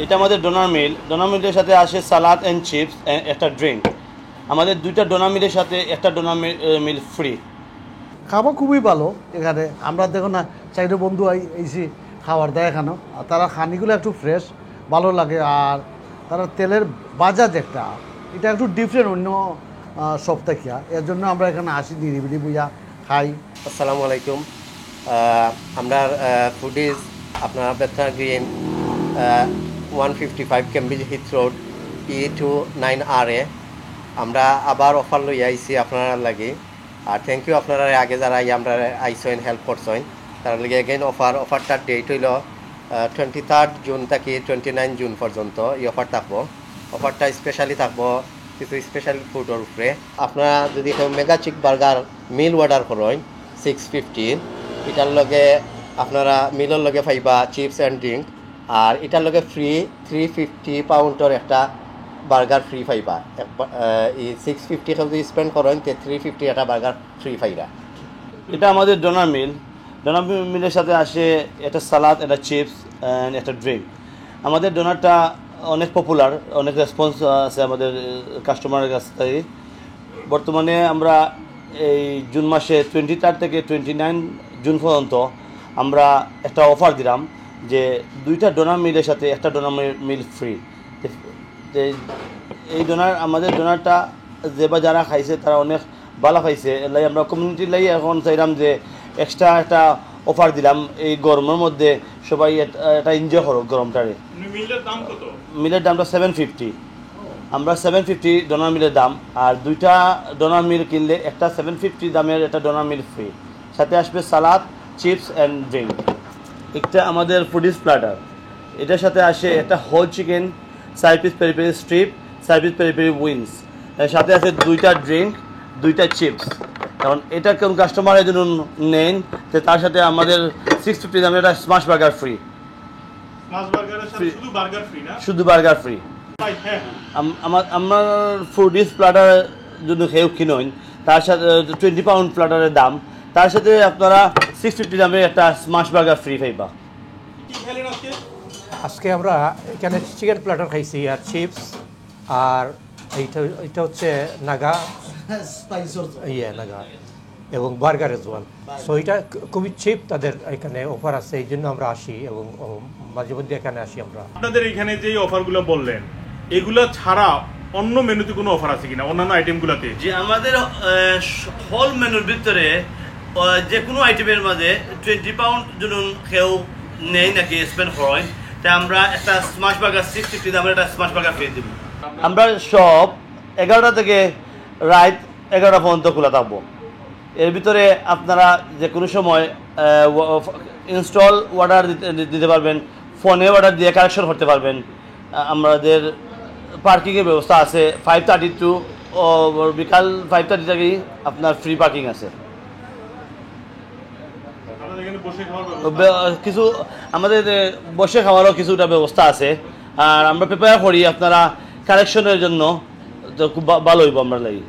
এটা আমাদের ডোনার মিল। ডোনার মিলের সাথে আসে সালাদ অ্যান্ড চিপস, একটা ড্রিঙ্ক। আমাদের দুইটা ডোনার মিলের সাথে একটা ডোনার মিল ফ্রি। খাবার খুবই ভালো এখানে। আমরা দেখো না চাইরে বন্ধু এইছি খাবার দেয় এখানেও, আর তারা খানিগুলো একটু ফ্রেশ ভালো লাগে। আর তারা তেলের বাজাজ একটা এটা একটু ডিফারেন্ট অন্য সব থেকে, এর জন্য আমরা এখানে আসি নিরিবিলি বুঝা খাই। আসসালামু আলাইকুম। আমরা ফুডিজ আপনার Betna green 155 Cambridge Heath road E29RA আমরা আবার অফার লই আইছি আপনারা লাগে। আর থ্যাংক ইউ আপনারা আগে যারা আমরা আইসেন হেল্প করছেন তার লাগে এগেইন অফারটার ডেট হইল 23 জুন থেকে 29 জুন পর্যন্ত এই অফার থাকবো। অফারটা স্পেশালি থাকবো কিছু স্পেশাল ফুডের উপরে। আপনারা যদি মেগা চিক বার্গার মিল অর্ডার করেন 650, এটার লগে আপনারা মিলের লগে পাইবা চিপস অ্যান্ড ড্রিঙ্ক। আর এটার লগে ফ্রি 350 পাউন্ডের একটা বার্গার ফ্রি পাইবা। এই 650 যদি স্পেন্ড করেন তে 350 একটা বার্গার ফ্রি পাইবা। এটা আমাদের ডোনার মিল। ডোনার মিলের সাথে আসে একটা সালাদ, একটা চিপস অ্যান্ড একটা ড্রিঙ্ক। আমাদের ডোনারটা অনেক পপুলার, অনেক রেসপন্স আছে আমাদের কাস্টমারের কাছ থেকে। বর্তমানে আমরা এই জুন মাসে 23 থেকে 29 জুন পর্যন্ত আমরা একটা অফার দিলাম যে দুইটা ডোনার মিলের সাথে একটা ডোনার মিল ফ্রি। এই আমাদের ডোনারটা যে বা যারা খাইছে তারা অনেক ভালো খাইছে। এলাই আমরা কমিউনিটির লাই এখন চাইলাম যে এক্সট্রা একটা অফার দিলাম এই গরমের মধ্যে সবাই এটা এনজয় করো গরমটারে। মিলের দামটা 750। আমরা 750 ডোনার মিলের দাম। আর দুইটা ডোনার মিল কিনলে একটা 750 দামের একটা ডোনার মিল ফ্রি, সাথে আসবে সালাদ, চিপস অ্যান্ড ড্রিঙ্ক। একটা আমাদের ফুডিজ প্ল্যাটার, এটার সাথে আসে একটা whole chicken, 4 piece peri peri strip, 4 piece peri peri wings, এর সাথে আছে দুইটা ড্রিঙ্ক, দুইটা চিপস। কারণ এটা কোন কাস্টমারের জন্য নেন যে তার সাথে আমাদের 650 দামের একটা স্মাশ বার্গার ফ্রি। শুধু বার্গার ফ্রি। আমার ফুডিজ প্ল্যাটার যদি কেউ কিনেন তার সাথে 20 পাউন্ড প্ল্যাটারের দাম, তার সাথে আপনারা 650 দামের একটা স্মাশ বার্গার ফ্রি পাইবা। আজকে আমরা এখানে চিকেন প্ল্যাটার খাইছি আর চিপস, আর এইটা হচ্ছে নাগা নাগা এবং বার্গার এজ ওয়েল। সো এটা খুবই চিপ, তাদের এখানে অফার আছে, এই জন্য আমরা আসি এবং মাঝে মধ্যে এখানে আসি আমরা। আপনাদের এখানে যে অফারগুলো বললেন এগুলো ছাড়া অন্য মেনুতে কোনো অফার আছে কিনা অন্যান্য আইটেমগুলোতে? যে আমাদের হোল মেনুর ভিতরে যে কোনো আইটেমের মাঝে 20 পাউন্ড যদি কেউ নেই নাকি স্পেন্ড করেন তাই আমরা একটা স্মাশ বার্গার 650 দামের একটা স্মাশ বার্গার ফ্রি দেব। আমরা সব 11টা থেকে রাত 11টা পর্যন্ত খোলা থাকবো। এর ভিতরে আপনারা যে কোনো সময় ইনস্টল অর্ডার দিতে পারবেন, ফোনে অর্ডার দিয়ে কালেকশন করতে পারবেন। আমাদের পার্কিংয়ের ব্যবস্থা আছে 5:30 টু বিকাল 5:30 থেকেই আপনার ফ্রি পার্কিং আছে। কিছু আমাদের বসে খাওয়ারও কিছুটা ব্যবস্থা আছে। আর আমরা প্রিপেয়ার করি আপনারা কালেকশনের জন্য, তো খুব ভালো হইব আমরা লাগি।